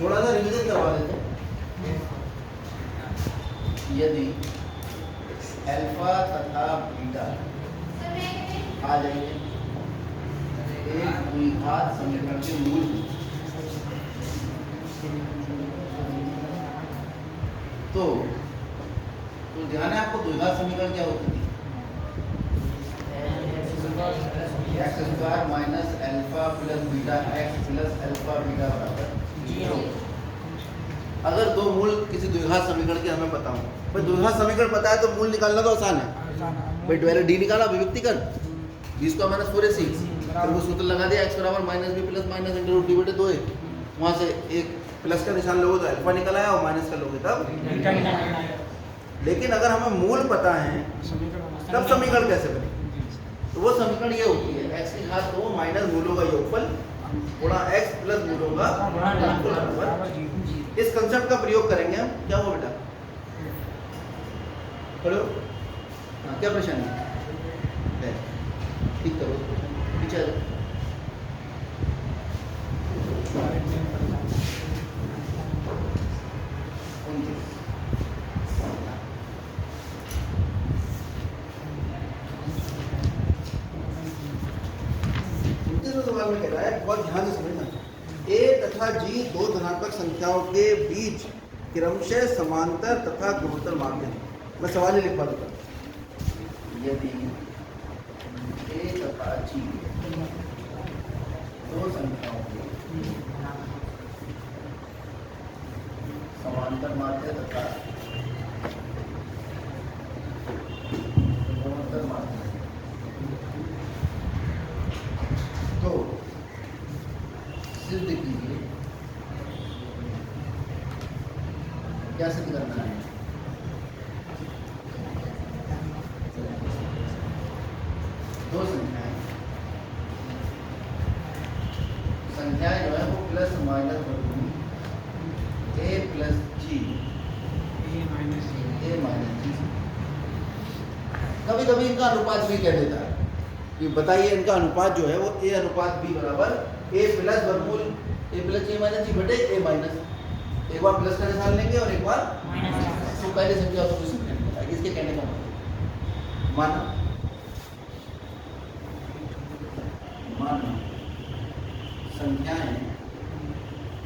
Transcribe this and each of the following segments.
थोड़ा सा रिविजन करवा देते हैं। यदि अल्फा तथा बीटा आ जाएंगे एक द्विघात समीकरण के मूल में, तो ध्यान है आपको द्विघात समीकरण क्या होती थी? X square minus alpha plus beta x plus alpha beta बराबर 0। अगर दो मूल किसी द्विघात समीकरण के हमें पता हो, भाई द्विघात समीकरण पता है तो मूल निकालना तो आसान है। भाई पहले डी निकाला, अभिव्यक्ति कर बी स्क्वायर माइनस 4ac, फिर वो सूत्र लगा दिया एक्स बराबर minus b plus minus into root d बटे 2a। वहाँ से एक प्लस का निशान लोगे तो अल्फा निकल आया और माइनस का लोगे तब। लेकिन अगर हमें मूल पता है तब समीकरण कैसे बनेगी? तो वो समीकरण ये होती है एक्स की घात 2 माइनस मूलों का योगफल गुणा एक्स प्लस मूलों का गुणनफल। इस कंसेप्ट का प्रयोग करेंगे हम। क्या हुआ बेटा? पढ़ो। हाँ, क्या परेशानी है? ठीक करो पीछे। सवाल में कह रहा है, बहुत ध्यान से समझना, a तथा g दो धनात्मक संख्याओं के बीच क्रमशः समांतर तथा गुणोत्तर माध्य हैं। मैं सवाल ही लिखवा देता हूँ। यदि a तथा g दो संख्याओं के समांतर माध्य तथा गुणोत्तर माध्य, तो सिद्ध कीजिए। क्या सिद्ध करना है? दो संख्याएं जो है वो प्लस माइनस वर्गमूल a plus g a minus g। कभी कभी इनका अनुपात भी कह देता है कि बताइए इनका अनुपात जो है वो a अनुपात b बराबर a प्लस वर्गमूल a plus g minus g बटे a माइनस। एक बार प्लस का निशान लेंगे और एक बार माइनस। तो पहले संख्या को इसके कहने का मतलब माना संख्याएं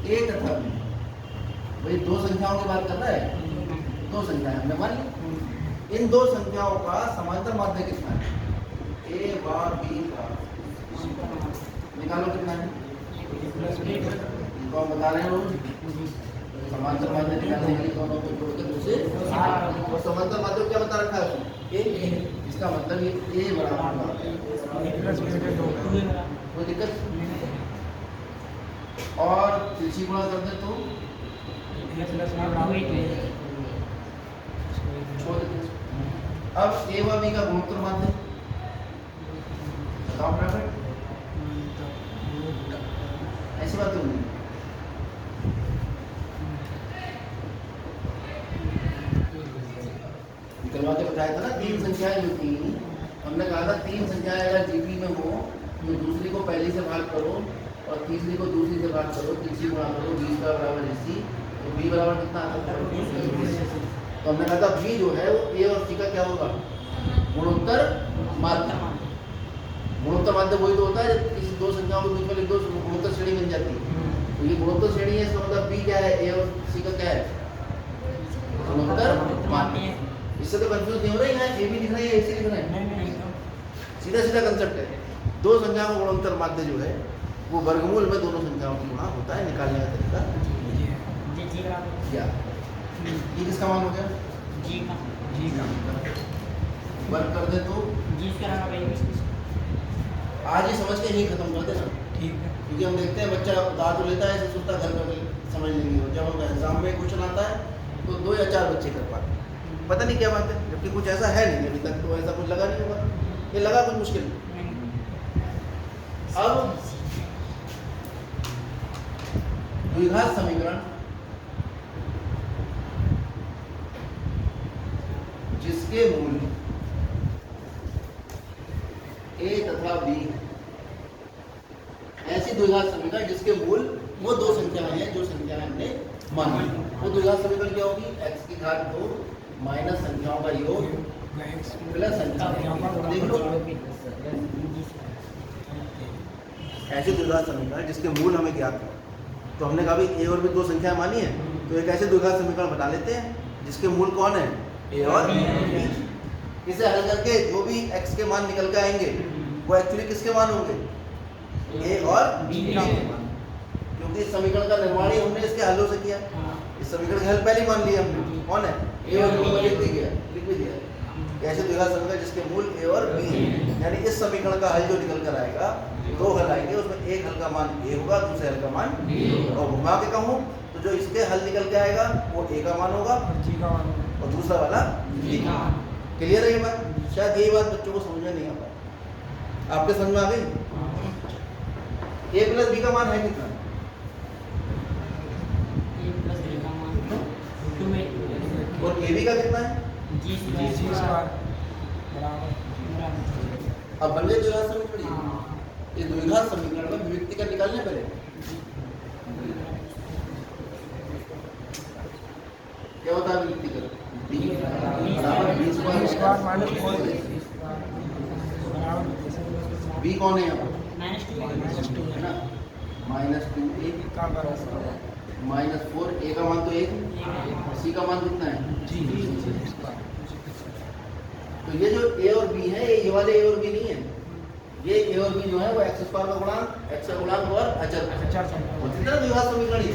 a तथा b, भाई दो संख्याओं की बात कर रहा है। दो संख्याएं हमने मान ली। इन दो संख्याओं का समांतर माध्य कितना है? a बार b का निकालो कितना है? इनको हम बता रहे हैं रोज। समांतर माध्य निकालने के लिए दोनों को जोड़कर दूसरे और समांतर माध्य क्या बता रखा है उसमें? a। इसका मतलब ये a बराबर कोई दिक्कत। और तिरछी गुणा कर दे तो छोड़ देते। अब a व b का गुणोत्तर माध्य बताओ बराबर। ऐसी बात नहीं। निकलवा के बताया था ना, तीन संख्याएं जो थी, हमने कहा था तीन संख्याएं अगर जीपी में हो तो दूसरी को पहली से भाग करो और तीसरी को दूसरी से भाग करो, तीसरी गुणा करो, 20 का बराबर 80, तो b बराबर कितना आता है? तो हमने कहा था b जो है वो a और c का क्या होगा? गुणोत्तर माध्य। गुणोत्तर माध्य वही तो होता है जब किसी दो संख्याओं के बीच में लिख दो गुणोत्तर श्रेणी बन जाती है। तो ये गुणोत्तर श्रेणी है, इसका मतलब b क्या है? a और c का क्या है? गुणोत्तर माध्य। इससे तो कंफ्यूज नहीं हो रहा है, a भी लिख रहा है, a लिख रहा है। सीधा सीधा कंसेप्ट है। दो संख्याओं का गुणोत्तर माध्य जो है वो वर्गमूल में दोनों संख्याओं की गुणा होता है। निकालने का तरीका क्या? ये किसका मान हो गया? जी का वर्ग कर दे तो आज ही समझ के यही खत्म कर देना। ठीक है, क्योंकि हम देखते हैं बच्चा दाद तो लेता है, ऐसे सोचता घर में समझ लेंगे। जब हम एग्जाम में क्वेश्चन आता है तो 2 या 4 बच्चे कर पाते, पता नहीं क्या बात है, जबकि कुछ ऐसा है नहीं अभी तक, तो ऐसा कुछ लगा नहीं होगा। ये लगा कुछ मुश्किल। अब द्विघात समीकरण जिसके मूल a तथा b, ऐसी द्विघात समीकरण संख्या जिसके मूल वो दो संख्याएं हैं जो संख्याएं हमने मानी। वो द्विघात समीकरण क्या होगी? x की घात 2 माइनस संख्याओं का योग प्लस संख्याओं का। देख लो ऐसे द्विघात समीकरण जिसके मूल हमें ज्ञात हो, तो हमने कहा भाई a और b दो संख्याएं मानी है, तो एक ऐसे द्विघात समीकरण बना लेते हैं जिसके मूल कौन है? a और b। इसे हल करके जो भी x के मान निकल के आएंगे वो एक्चुअली किसके मान होंगे? a और b के मान। क्योंकि इस समीकरण का निर्माण ही हमने इसके हलों से किया। इस समीकरण का हल पहले ही मान लिया हमने, कौन है? a और b को लिख दिया। ऐसे द्विघात समीकरण जिसके मूल a और b है, यानी इस समीकरण का हल जो निकल कर आएगा, दो हल आएंगे, उसमें एक हल का मान a होगा, दूसरे हल का मान b होगा। और घुमा के कहूँ तो जो इसके हल निकल के आएगा वो a का मान होगा और दूसरा वाला b का। क्लियर है ये बात? शायद यही बात बच्चों को समझ में नहीं आ पाई। आपके समझ में आ गई? a प्लस b का मान है कितना? और ab का कितना है? अब बन गए द्विघात समीकरण। ये द्विघात समीकरण में विभक्ति का निकालने पहले क्या होता है? विभक्ति का b बराबर b स्क्वायर माइनस 4 b कौन है यहाँ पर? -2 है ना। -2a -4 a का मान तो 1, c का मान कितना है? तो ये जो a और b है, ये वाले a और b नहीं है। ये a और b जो है वो x स्क्वायर का गुणांक, x का गुणांक और अचर कितना द्विघात समीकरण है?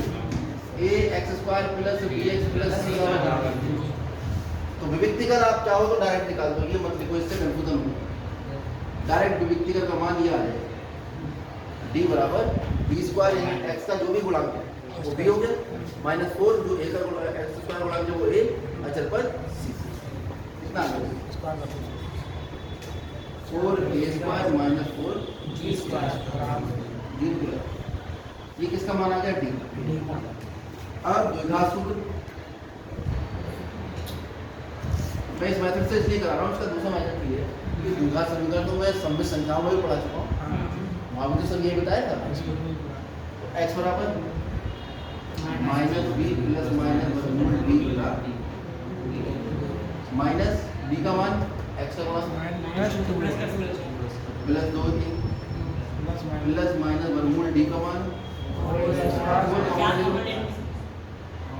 a x square plus bx plus c का गुणांक। तो विभक्तिकर आप चाहो तो डायरेक्ट निकाल दो, ये मत लिखो, इससे कंफ्यूजन हो। डायरेक्ट विभक्तिकर का मान यह आ जाएगा d बराबर b स्क्वायर यानी x का जो भी गुणांक है वो b हो गया, -4 जो a का गुणांक x स्क्वायर गुणांक जो वो a अचर पर c। कितना आ गया? 4a square -4 g square. ये किसका मान आ गया? d। अब द्विघात सूत्र मैं इस मेथड से इसलिए करा रहा हूँ, इसका दूसरा मेथड भी है कि द्विघात समीकरण तो मैं सममित संख्याओं में भी पढ़ा चुका हूँ। वहाँ मुझे सब ये बताया था x बराबर -b प्लस वर्गमूल b माइनस b का मान x का मान प्लस 2 प्लस माइनस वर्गमूल d का मान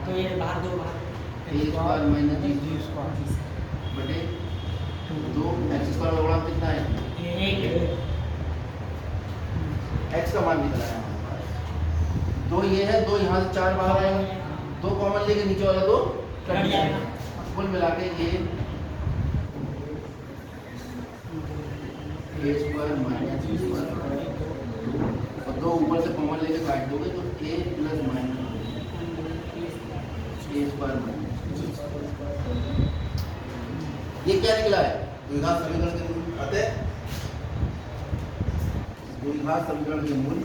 तो ये बाहर दो a स्क्वायर माइनस b बटे 2 x स्क्वायर का गुणांक कितना है? x का मान निकला है हमारे पास। 2 ये है, 2 यहाँ से 4 बाहर आएगा, 2 कॉमन लेके नीचे वाला 2 कट जाएगा। कुल मिला के ये a square minus b square और 2 ऊपर से कॉमन लेके काट दोगे तो a plus minus a square minus. ये क्या निकला है? द्विघात समीकरण के मूल। अतः द्विघात समीकरण के मूल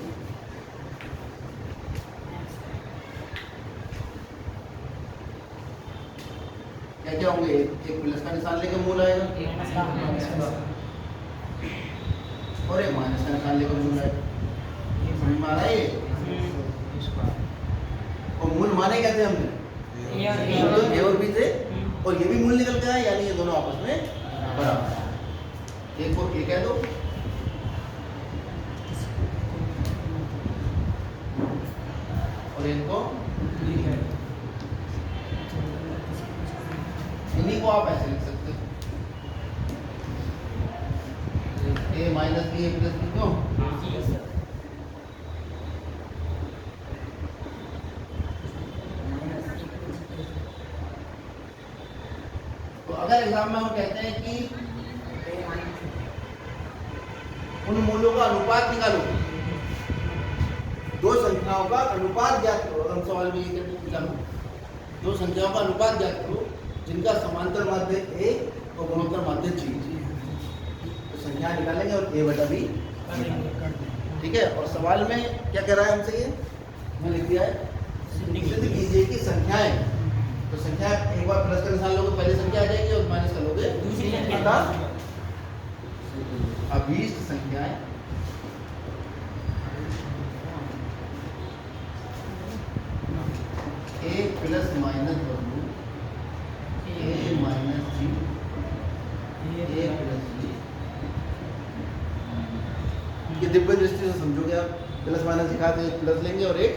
क्या क्या होंगे? एक प्लस का निशान लेके मूल आएगा और एक माइनस का निशान लेकर मूल आएगा। समझ में आ रहा है ये? और मूल माने क्या थे हमने? ए और बी थे, और ये भी मूल निकल के आए, यानी ये दोनों आपस में बराबर है। एक को ए कह दो और एक को बी कह दो। इन्हीं को आप ऐसे लिख सकते हो, a minus b a plus b. क्यों? तो अगर एग्जाम में हम कहते हैं कि उन मूलों का अनुपात निकालो, दो संख्याओं का अनुपात ज्ञात करो। हम सवाल में ये पूछा, दो संख्याओं का अनुपात ज्ञात करो जिनका समांतर माध्य a और गुणोत्तर माध्य g। तो संख्या निकालेंगे और a बटा b। ठीक है। और सवाल में क्या कह रहा है हमसे? ये मैं लिख दिया है, सिद्ध कीजिए कि संख्याएं। तो संख्या एक बार प्लस का निशान लोगे पहली संख्या आ जाएगी और माइनस का लोगे दूसरी संख्या। अभीष्ट संख्याएं ए प्लस माइनस वर्गमूल ए माइनस जी ए प्लस जी। ये दिव्य दृष्टि से समझोगे आप। प्लस माइनस दिखा तो एक प्लस लेंगे और एक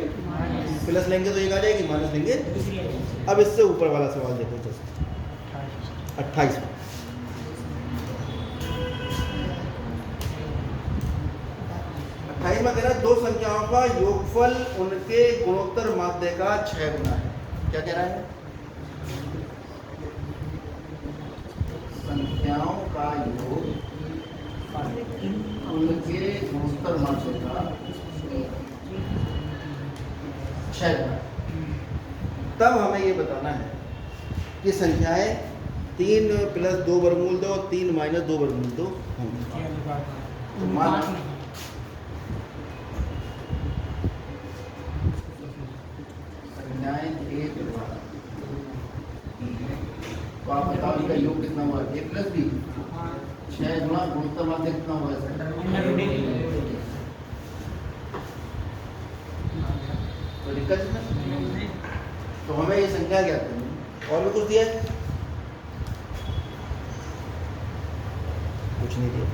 प्लस लेंगे तो एक आ जाएगी, माइनस लेंगे। अब इससे ऊपर वाला सवाल देखो, जस्ट 28 में। 28 में कह रहा है दो संख्याओं का योगफल उनके गुणोत्तर माध्य का 6 गुना है। क्या कह रहा है? संख्याओं का योग उनके गुणोत्तर माध्य का 6 गुना। तब हमें ये बताना है कि संख्याएं 3 प्लस 2 वर्गमूल 2 और 3 माइनस 2 वर्गमूल 2 होंगी। तो माना संख्याएं ए द्वारा, तो आप बताओ इनका योग कितना हुआ? ए प्लस बी 6 गुना गुणोत्तर माध्य कितना हुआ है? तो दिक्कत है ना? तो हमें ये संख्या क्या करनी? और भी कुछ दिया है? कुछ नहीं दिया।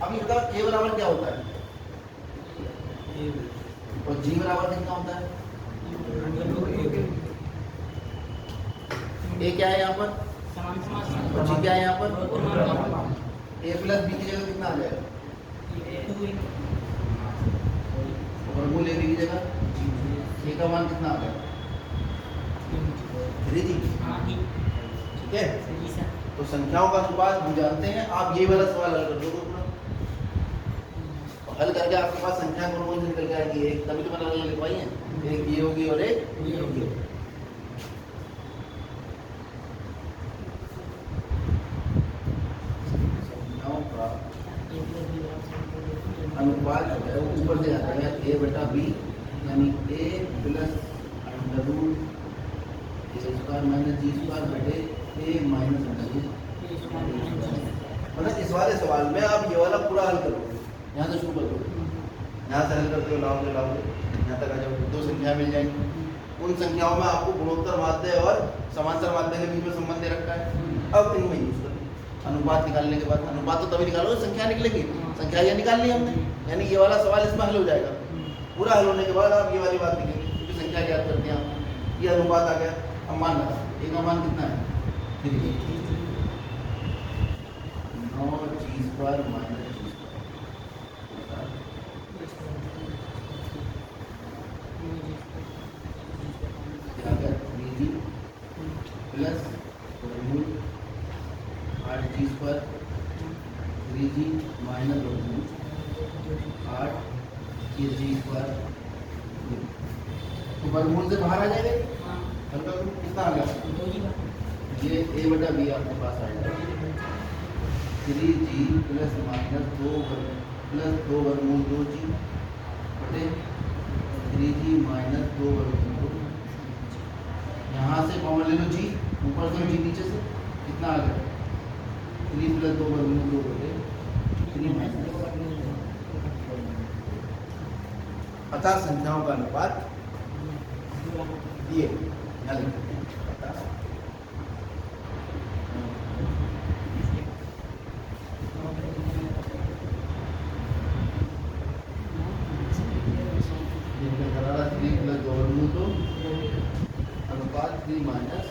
अब ये बताओ ए बराबर क्या होता है और जी बराबर कितना होता है? ए क्या है यहाँ पर और जी क्या है यहाँ पर? ए प्लस बी की जगह कितना आ जाएगा? वर्गमूल ए बी की जगह ए का मान कितना आ जाएगा? 3 जी। ठीक है, तो संख्याओं का अनुपात हम जानते हैं। आप ये वाला सवाल हल कर दोगे पूरा, हल करके आपके पास संख्या गुणों से निकल के आएगी एक, तभी तो मैंने अलग लिखवाई है, एक ये होगी और एक ये होगी। संख्याओं का अनुपात जो है वो ऊपर से आता है ए बटा बी, यानी ए प्लस अंडर रूट ए स्क्वायर माइनस जी स्क्वायर बटे ए माइनस अंडर रूट। मतलब इस वाले सवाल में आप ये वाला पूरा हल करोगे। यहाँ से शुरू कर दो, यहाँ से हल करते हो, लाओगे यहाँ तक आ जाओगे, 2 संख्या मिल जाएंगी। उन संख्याओं में आपको गुणोत्तर माध्य और समांतर माध्य के बीच में संबंध दे रखा है। अब इनमें यूज करो अनुपात निकालने के बाद। अनुपात तो तभी निकालोगे संख्या निकलेगी, संख्या ये निकालनी है हमने, यानी ये वाला सवाल इसमें हल हो जाएगा। पूरा हल होने के बाद आप ये वाली बात लिखेंगे, क्योंकि संख्या ज्ञात करते हैं आप। ये अनुपात आ गया। अब मान लगा ए का मान कितना है? 9 जी स्क्वायर माइनस जी स्क्वायर 3 जी प्लस 8 जी स्क्वायर 3 जी माइनस 8 जी स्क्वायर। तो वर्गमूल से बाहर आ जाएगा। हल्का कितना आ गया? ये ए बटा बी आपके पास आ जाएगा 3 जी प्लस माइनस 2 वर्गमूल 2 जी बटे 3 जी माइनस 2 वर्गमूल 2। यहाँ से कॉमन ले लो जी, ऊपर से जी नीचे से कितना आ गया? 3 प्लस 2 वर्गमूल 2 बटे 3 माइनस। अतः संख्याओं का अनुपात ये अनुपात 3 माइनस